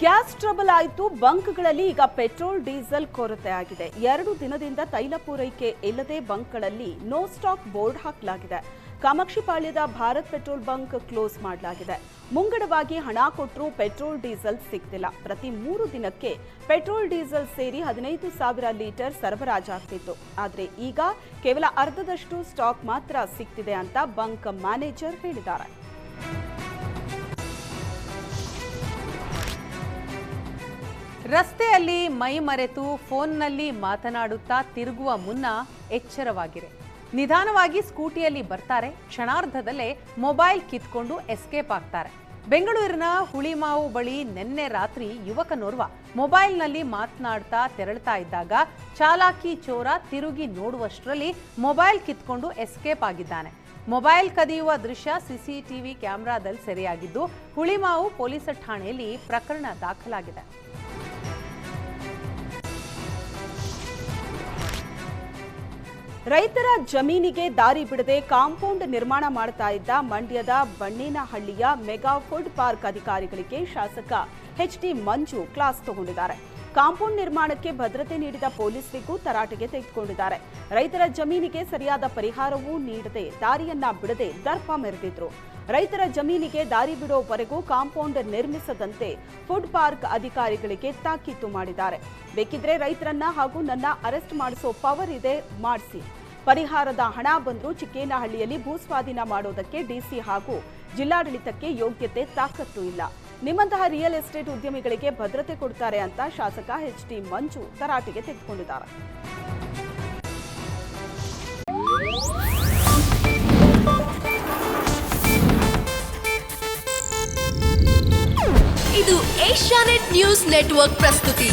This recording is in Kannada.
ಗ್ಯಾಸ್ ಟ್ರಬಲ್ ಆಯಿತು. ಬಂಕ್ಗಳಲ್ಲಿ ಈಗ ಪೆಟ್ರೋಲ್ ಡೀಸೆಲ್ ಕೊರತೆ ಆಗಿದೆ. 2 ದಿನದಿಂದ ತೈಲ ಪೂರೈಕೆ ಇಲ್ಲದೆ ಬಂಕ್ಗಳಲ್ಲಿ ನೋ ಸ್ಟಾಕ್ ಬೋರ್ಡ್ ಹಾಕಲಾಗಿದೆ. ಕಾಮಾಕ್ಷಿಪಾಳ್ಯದ ಭಾರತ್ ಪೆಟ್ರೋಲ್ ಬಂಕ್ ಕ್ಲೋಸ್ ಮಾಡಲಾಗಿದೆ. ಮುಂಗಡವಾಗಿ ಹಣ ಕೊಟ್ಟರೂ ಪೆಟ್ರೋಲ್ ಡೀಸೆಲ್ ಸಿಗ್ತಿಲ್ಲ. ಪ್ರತಿ 3 ದಿನಕ್ಕೆ ಪೆಟ್ರೋಲ್ ಡೀಸೆಲ್ ಸೇರಿ 15,000 ಲೀಟರ್ ಸರಬರಾಜಾಗ್ತಿತ್ತು. ಆದರೆ ಈಗ ಕೇವಲ ಅರ್ಧದಷ್ಟು ಸ್ಟಾಕ್ ಮಾತ್ರ ಸಿಗ್ತಿದೆ ಅಂತ ಬಂಕ್ ಮ್ಯಾನೇಜರ್ ಹೇಳಿದ್ದಾರೆ. ರಸ್ತೆಯಲ್ಲಿ ಮೈ ಮರೆತು ಫೋನ್ನಲ್ಲಿ ಮಾತನಾಡುತ್ತಾ ತಿರುಗುವ ಮುನ್ನ ಎಚ್ಚರವಾಗಿರೆ. ನಿಧಾನವಾಗಿ ಸ್ಕೂಟಿಯಲ್ಲಿ ಬರ್ತಾರೆ, ಕ್ಷಣಾರ್ಧದಲ್ಲೇ ಮೊಬೈಲ್ ಕಿತ್ಕೊಂಡು ಎಸ್ಕೇಪ್ ಆಗ್ತಾರೆ. ಬೆಂಗಳೂರಿನ ಹುಳಿಮಾವು ಬಳಿ ನಿನ್ನೆ ರಾತ್ರಿ ಯುವಕನೋರ್ವ ಮೊಬೈಲ್ನಲ್ಲಿ ಮಾತನಾಡ್ತಾ ತೆರಳುತ್ತಾ ಇದ್ದಾಗ ಚಾಲಾಕಿ ಚೋರ ತಿರುಗಿ ನೋಡುವಷ್ಟರಲ್ಲಿ ಮೊಬೈಲ್ ಕಿತ್ಕೊಂಡು ಎಸ್ಕೇಪ್ ಆಗಿದ್ದಾನೆ. ಮೊಬೈಲ್ ಕದಿಯುವ ದೃಶ್ಯ ಸಿಸಿಟಿವಿ ಕ್ಯಾಮೆರಾದಲ್ಲಿ ಸೆರೆಯಾಗಿದ್ದು ಹುಳಿಮಾವು ಪೊಲೀಸ್ ಠಾಣೆಯಲ್ಲಿ ಪ್ರಕರಣ ದಾಖಲಾಗಿದೆ. ರೈತರ ಜಮೀನಿಗೆ ದಾರಿ ಬಿಡದೆ ಕಾಂಪೌಂಡ್ ನಿರ್ಮಾಣ ಮಾಡ್ತಾ ಇದ್ದ ಮಂಡ್ಯದ ಬಣ್ಣೇನಹಳ್ಳಿಯ ಮೆಗಾ ಫುಡ್ ಪಾರ್ಕ್ ಅಧಿಕಾರಿಗಳಿಗೆ ಶಾಸಕ ಎಚ್.ಡಿ. ಮಂಜು ಕ್ಲಾಸ್ ತಗೊಂಡಿದ್ದಾರೆ. ಕಾಂಪೌಂಡ್ ನಿರ್ಮಾಣಕ್ಕೆ ಭದ್ರತೆ ನೀಡಿದ ಪೊಲೀಸರಿಗೂ ತರಾಟೆಗೆ ತೆಗೆದುಕೊಂಡಿದ್ದಾರೆ. ರೈತರ ಜಮೀನಿಗೆ ಸರಿಯಾದ ಪರಿಹಾರವೂ ನೀಡದೆ ದಾರಿಯನ್ನ ಬಿಡದೆ ದರ್ಪ ಮೆರೆದಿದ್ರು. ರೈತರ ಜಮೀನಿಗೆ ದಾರಿ ಬಿಡೋವರೆಗೂ ಕಾಂಪೌಂಡ್ ನಿರ್ಮಿಸದಂತೆ ಫುಡ್ ಪಾರ್ಕ್ ಅಧಿಕಾರಿಗಳಿಗೆ ತಾಕೀತು ಮಾಡಿದ್ದಾರೆ. ಬೇಕಿದ್ರೆ ರೈತರನ್ನ ಹಾಗೂ ನನ್ನ ಅರೆಸ್ಟ್ ಮಾಡಿಸೋ ಪವರ್ ಇದೆ, ಮಾಡಿಸಿ. ಪರಿಹಾರದ ಹಣ ಬಂದರೂ ಚಿಕ್ಕೇನಹಳ್ಳಿಯಲ್ಲಿ ಭೂಸ್ವಾಧೀನ ಮಾಡೋದಕ್ಕೆ ಡಿಸಿ ಹಾಗೂ ಜಿಲ್ಲಾಡಳಿತಕ್ಕೆ ಯೋಗ್ಯತೆ ತಾಕತ್ತು ಇಲ್ಲ. ನಿಮ್ಮಂತಹ ರಿಯಲ್ ಎಸ್ಟೇಟ್ ಉದ್ಯಮಿಗಳಿಗೆ ಭದ್ರತೆ ಕೊಡ್ತಾರೆ ಅಂತ ಶಾಸಕ ಎಚ್.ಡಿ. ಮಂಜು ತರಾಟೆಗೆ ತೆಗೆದುಕೊಂಡಿದ್ದಾರೆ. ಇದು ಏಷ್ಯಾನೆಟ್ ನ್ಯೂಸ್ ನೆಟ್ವರ್ಕ್ ಪ್ರಸ್ತುತಿ.